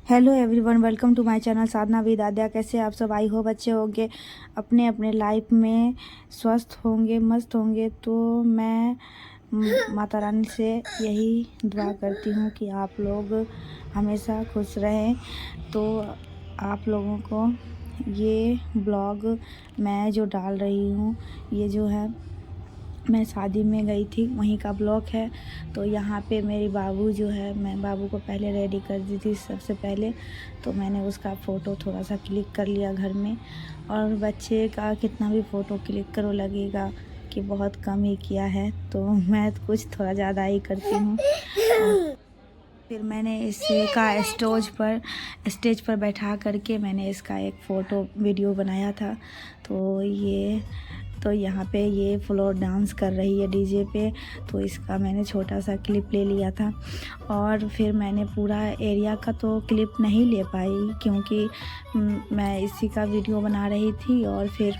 Hello everyone, welcome to my channel Sadhana with Aadya. कैसे आप सब? आई होप अच्छे होंगे, अपने अपने लाइफ में स्वस्थ होंगे, मस्त होंगे। तो मैं माता रानी से यही दुआ करती हूँ कि आप लोग हमेशा खुश रहें। तो आप लोगों को ये ब्लॉग मैं जो डाल रही हूँ, ये जो है मैं शादी में गई थी वहीं का ब्लॉग है। तो यहाँ पे मेरी बाबू जो है, मैं बाबू को पहले रेडी कर दी थी सबसे पहले। तो मैंने उसका फ़ोटो थोड़ा सा क्लिक कर लिया घर में। और बच्चे का कितना भी फ़ोटो क्लिक करो लगेगा कि बहुत कम ही किया है, तो मैं कुछ थोड़ा ज़्यादा ही करती हूँ। फिर मैंने इसका स्टेज पर बैठा करके मैंने इसका एक फ़ोटो वीडियो बनाया था। तो यहाँ पे ये फ्लोर डांस कर रही है डीजे पे, तो इसका मैंने छोटा सा क्लिप ले लिया था। और फिर मैंने पूरा एरिया का तो क्लिप नहीं ले पाई क्योंकि मैं इसी का वीडियो बना रही थी। और फिर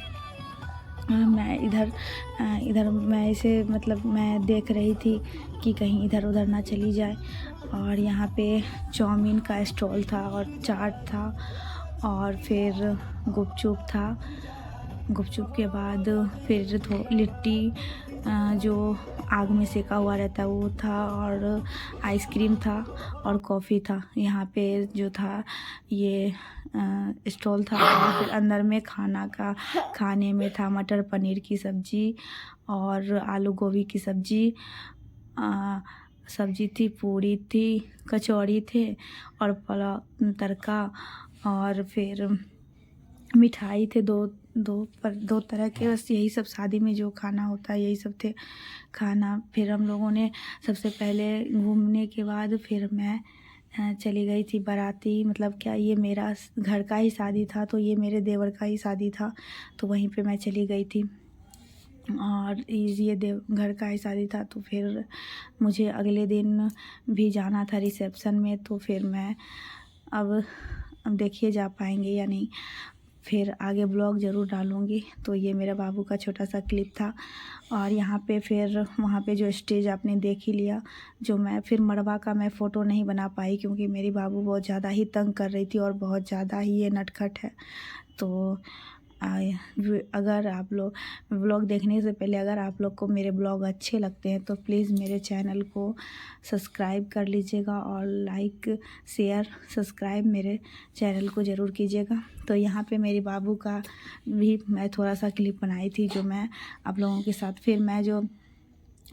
मैं इधर मैं इसे मतलब मैं देख रही थी कि कहीं इधर उधर ना चली जाए। और यहाँ पे चाउमीन का स्टॉल था और चाट था और फिर गुपचुप था। गुपचुप के बाद फिर लिट्टी जो आग में सेका हुआ रहता वो था, और आइसक्रीम था और कॉफ़ी था। यहाँ पे जो था ये स्टॉल था। और फिर अंदर में खाने में था मटर पनीर की सब्ज़ी और आलू गोभी की सब्ज़ी थी, पूरी थी, कचौड़ी थे और पुलाव तड़का। और फिर मिठाई थे दो तरह के। बस यही सब शादी में जो खाना होता है यही सब थे खाना। फिर हम लोगों ने सबसे पहले घूमने के बाद फिर मैं चली गई थी बाराती, मतलब क्या ये मेरा घर का ही शादी था, तो ये मेरे देवर का ही शादी था, तो वहीं पे मैं चली गई थी। और ये घर का ही शादी था, तो फिर मुझे अगले दिन भी जाना था रिसेप्शन में। तो फिर मैं अब देखिए जा पाएंगे या नहीं, फिर आगे ब्लॉग ज़रूर डालूँगी। तो ये मेरा बाबू का छोटा सा क्लिप था। और यहाँ पे फिर वहाँ पे जो स्टेज आपने देख ही लिया, जो मैं फिर मड़वा का मैं फ़ोटो नहीं बना पाई क्योंकि मेरी बाबू बहुत ज़्यादा ही तंग कर रही थी और बहुत ज़्यादा ही ये नटखट है। तो अगर आप लोग ब्लॉग देखने से पहले अगर आप लोग को मेरे ब्लॉग अच्छे लगते हैं तो प्लीज़ मेरे चैनल को सब्सक्राइब कर लीजिएगा और लाइक शेयर सब्सक्राइब मेरे चैनल को ज़रूर कीजिएगा। तो यहाँ पे मेरी बाबू का भी मैं थोड़ा सा क्लिप बनाई थी जो मैं आप लोगों के साथ, फिर मैं जो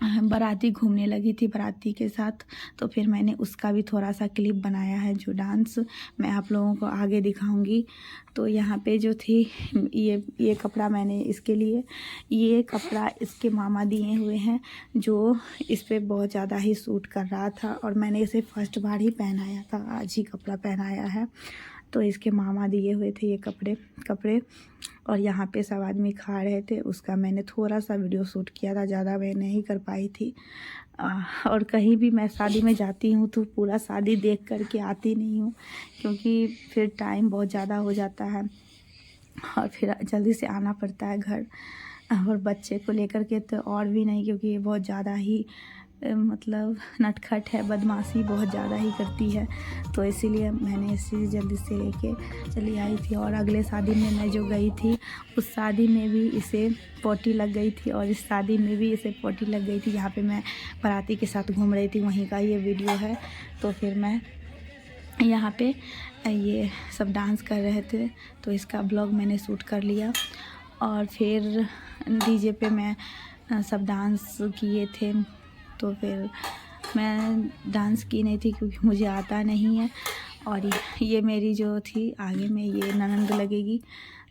बाराती घूमने लगी थी बाराती के साथ, तो फिर मैंने उसका भी थोड़ा सा क्लिप बनाया है जो डांस मैं आप लोगों को आगे दिखाऊंगी। तो यहाँ पे जो थी ये कपड़ा मैंने इसके लिए, ये कपड़ा इसके मामा दिए हुए हैं जो इस पर बहुत ज़्यादा ही सूट कर रहा था और मैंने इसे फर्स्ट बार ही पहनाया था, आज ही कपड़ा पहनाया है। तो इसके मामा दिए हुए थे ये कपड़े और यहाँ पे सब आदमी खा रहे थे, उसका मैंने थोड़ा सा वीडियो शूट किया था, ज़्यादा मैं नहीं कर पाई थी। और कहीं भी मैं शादी में जाती हूँ तो पूरा शादी देख कर के आती नहीं हूँ क्योंकि फिर टाइम बहुत ज़्यादा हो जाता है और फिर जल्दी से आना पड़ता है घर। और बच्चे को लेकर के तो और भी नहीं, क्योंकि ये बहुत ज़्यादा ही मतलब नटखट है, बदमाशी बहुत ज़्यादा ही करती है। तो इसीलिए मैंने इसे जल्दी से लेके चली आई थी। और अगले शादी में मैं जो गई थी उस शादी में भी इसे पोटी लग गई थी और इस शादी में भी इसे पोटी लग गई थी। यहाँ पे मैं बाराती के साथ घूम रही थी, वहीं का ये वीडियो है। तो फिर मैं यहाँ पे ये सब डांस कर रहे थे तो इसका ब्लॉग मैंने शूट कर लिया। और फिर डीजे पे मैं सब डांस किए थे, तो फिर मैं डांस की नहीं थी क्योंकि मुझे आता नहीं है। और ये मेरी जो थी आगे में ये ननंद लगेगी।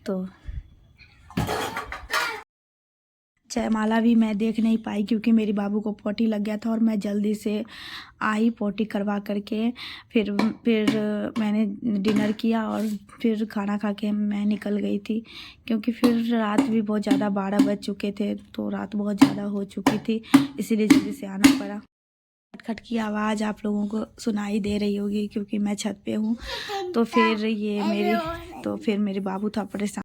तो जयमाला भी मैं देख नहीं पाई क्योंकि मेरी बाबू को पोटी लग गया था और मैं जल्दी से आई पोटी करवा करके। फिर मैंने डिनर किया और फिर खाना खा के मैं निकल गई थी क्योंकि फिर रात भी बहुत ज़्यादा 12 बज चुके थे, तो रात बहुत ज़्यादा हो चुकी थी, इसीलिए जल्दी से आना पड़ा। खटखट की आवाज़ आप लोगों को सुनाई दे रही होगी क्योंकि मैं छत पे हूँ। तो फिर मेरे बाबू था परेशान।